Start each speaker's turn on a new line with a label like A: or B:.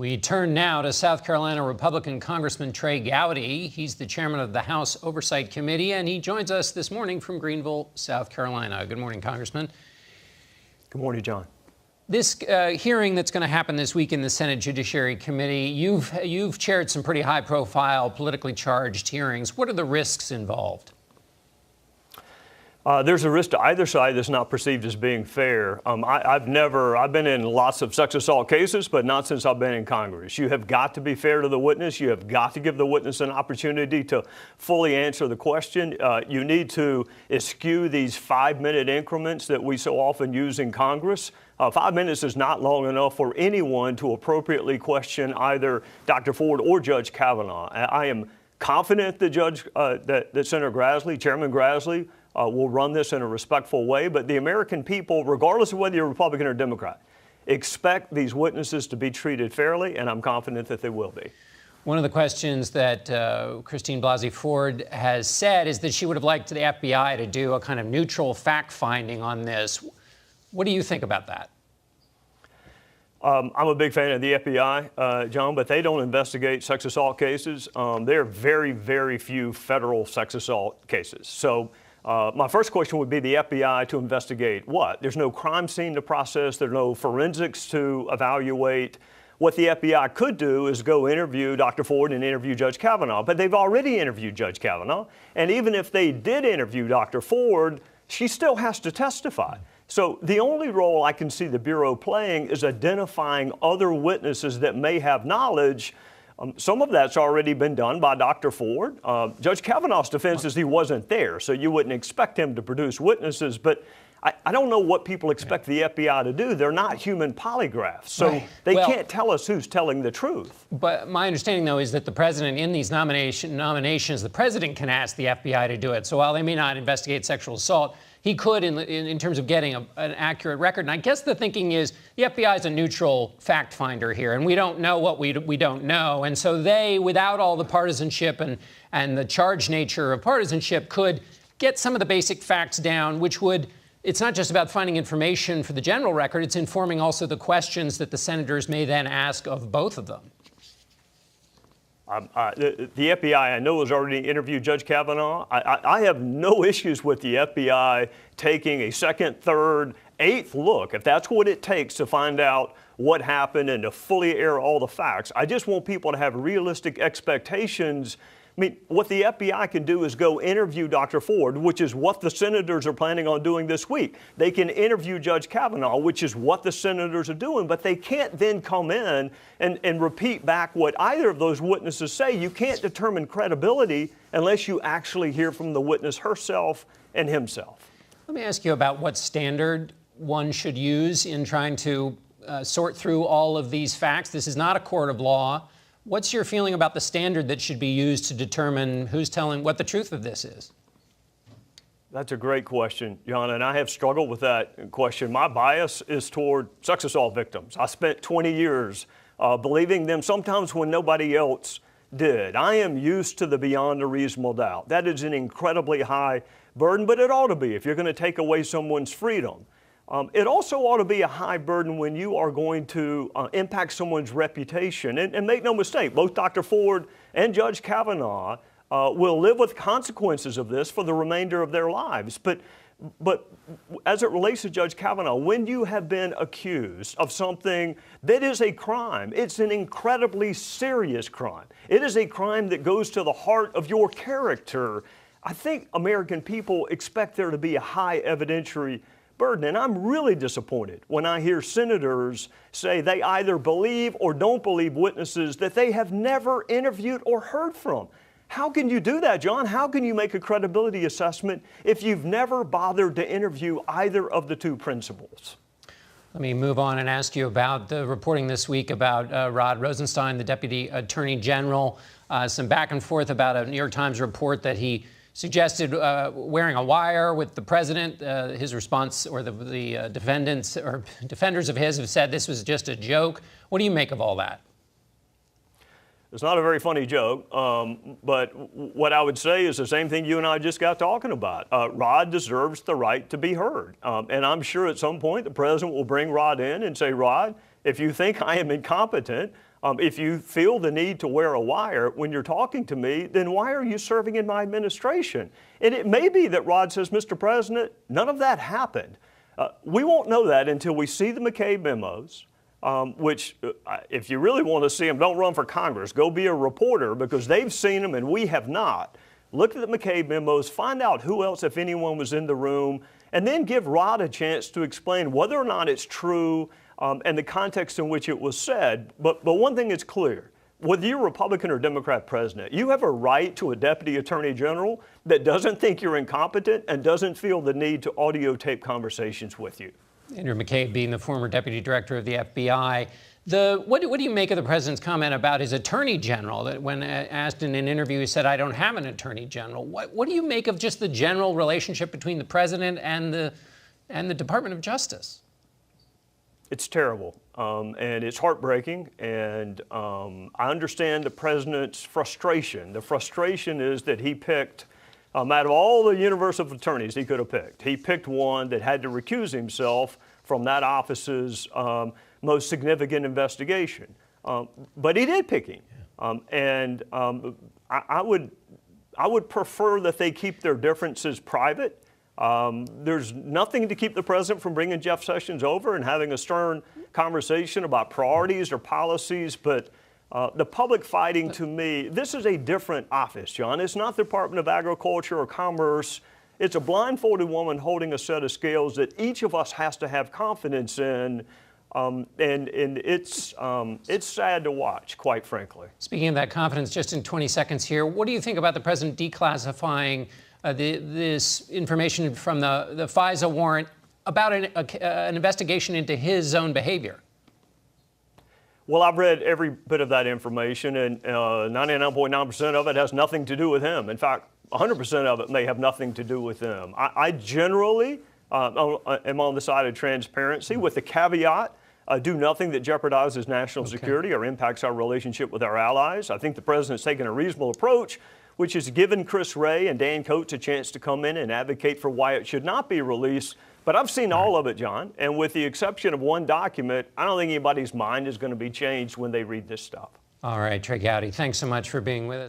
A: We turn now to South Carolina Republican Congressman Trey Gowdy. He's the chairman of the House Oversight Committee, and he joins us this morning from Greenville, South Carolina. Good morning, Congressman.
B: Good morning, John.
A: This hearing that's going to happen this week in the Senate Judiciary Committee, you've chaired some pretty high-profile, politically charged hearings. What are the risks involved?
B: There's a risk to either side that's not perceived as being fair. I've been in lots of sex assault cases, but not since I've been in Congress. You have got to be fair to the witness. You have got to give the witness an opportunity to fully answer the question. You need to eschew these 5-minute increments that we so often use in Congress. 5 minutes is not long enough for anyone to appropriately question either Dr. Ford or Judge Kavanaugh. I am confident that that Senator Grassley, Chairman Grassley, will run this in a respectful way, but the American people, regardless of whether you're Republican or Democrat, expect these witnesses to be treated fairly, and I'm confident that they will be.
A: One of the questions that Christine Blasey Ford has said is that she would have liked the FBI to do a kind of neutral fact-finding on this. What do you think about that?
B: I'm a big fan of the FBI, John, but they don't investigate sex assault cases. There are very, very few federal sex assault cases. So my first question would be the FBI to investigate what? There's no crime scene to process. There's no forensics to evaluate. What the FBI could do is go interview Dr. Ford and interview Judge Kavanaugh, but they've already interviewed Judge Kavanaugh. And even if they did interview Dr. Ford, she still has to testify. So the only role I can see the Bureau playing is identifying other witnesses that may have knowledge. Some of that's already been done by Dr. Ford. Judge Kavanaugh's defense is he wasn't there, so you wouldn't expect him to produce witnesses. But I don't know what people expect the FBI to do. They're not human polygraphs, so they can't tell us who's telling the truth.
A: But my understanding, though, is that the president, in these nominations, the president can ask the FBI to do it. So while they may not investigate sexual assault, he could in terms of getting an accurate record. And I guess the thinking is the FBI is a neutral fact finder here, and we don't know what we don't know. And so they, without all the partisanship and the charged nature of partisanship, could get some of the basic facts down, which would, it's not just about finding information for the general record, it's informing also the questions that the senators may then ask of both of them.
B: The FBI, I know, has already interviewed Judge Kavanaugh. I have no issues with the FBI taking a second, third, eighth look, if that's what it takes to find out what happened and to fully air all the facts. I just want people to have realistic expectations. I mean, what the FBI can do is go interview Dr. Ford, which is what the senators are planning on doing this week. They can interview Judge Kavanaugh, which is what the senators are doing, but they can't then come in and repeat back what either of those witnesses say. You can't determine credibility unless you actually hear from the witness herself and himself.
A: Let me ask you about what standard one should use in trying to sort through all of these facts. This is not a court of law. What's your feeling about the standard that should be used to determine who's telling what the truth of this is?
B: That's a great question, John, and I have struggled with that question. My bias is toward sex assault victims. I spent 20 years believing them sometimes when nobody else did. I am used to the beyond a reasonable doubt. That is an incredibly high burden, but it ought to be if you're going to take away someone's freedom. It also ought to be a high burden when you are going to impact someone's reputation. And make no mistake, both Dr. Ford and Judge Kavanaugh will live with consequences of this for the remainder of their lives. But as it relates to Judge Kavanaugh, when you have been accused of something that is a crime, it's an incredibly serious crime. It is a crime that goes to the heart of your character. I think American people expect there to be a high evidentiary burden. And I'm really disappointed when I hear senators say they either believe or don't believe witnesses that they have never interviewed or heard from. How can you do that, John? How can you make a credibility assessment if you've never bothered to interview either of the two principals?
A: Let me move on and ask you about the reporting this week about Rod Rosenstein, the Deputy Attorney General. Some back and forth about a New York Times report that he suggested wearing a wire with the president. His response, or the defendants or defenders of his have said this was just a joke. What do you make of all that?
B: It's not a very funny joke, but what I would say is the same thing you and I just got talking about. Rod deserves the right to be heard. And I'm sure at some point the president will bring Rod in and say, Rod, If you think I am incompetent, if you feel the need to wear a wire when you're talking to me, then why are you serving in my administration? And it may be that Rod says, Mr. President, none of that happened. We won't know that until we see the McCabe memos, which if you really want to see them, don't run for Congress. Go be a reporter because they've seen them and we have not. Look at the McCabe memos, find out who else, if anyone, was in the room, and then give Rod a chance to explain whether or not it's true and the context in which it was said. But one thing is clear. Whether you're Republican or Democrat president, you have a right to a deputy attorney general that doesn't think you're incompetent and doesn't feel the need to audio tape conversations with you.
A: Andrew McCabe being the former deputy director of the FBI. What do you make of the president's comment about his attorney general? That when asked in an interview, he said, "I don't have an attorney general." What do you make of just the general relationship between the president and the Department of Justice?
B: It's terrible, and it's heartbreaking, and I understand the president's frustration. The frustration is that he picked, out of all the universe of attorneys he could have picked, he picked one that had to recuse himself from that office's most significant investigation. But he did pick him, and I would prefer that they keep their differences private. There's nothing to keep the president from bringing Jeff Sessions over and having a stern conversation about priorities or policies, but the public fighting, to me, this is a different office, John. It's not the Department of Agriculture or Commerce. It's a blindfolded woman holding a set of scales that each of us has to have confidence in, and it's sad to watch, quite frankly.
A: Speaking of that confidence, just in 20 seconds here, what do you think about the president declassifying this information from the FISA warrant about an investigation into his own behavior?
B: Well, I've read every bit of that information, and 99.9% of it has nothing to do with him. In fact, 100% of it may have nothing to do with him. I generally am on the side of transparency with the caveat, do nothing that jeopardizes national security or impacts our relationship with our allies. I think the president's taken a reasonable approach, which has given Chris Wray and Dan Coates a chance to come in and advocate for why it should not be released. But I've seen all of it, John, and with the exception of one document, I don't think anybody's mind is going to be changed when they read this stuff.
A: All right, Trey Gowdy, thanks so much for being with us.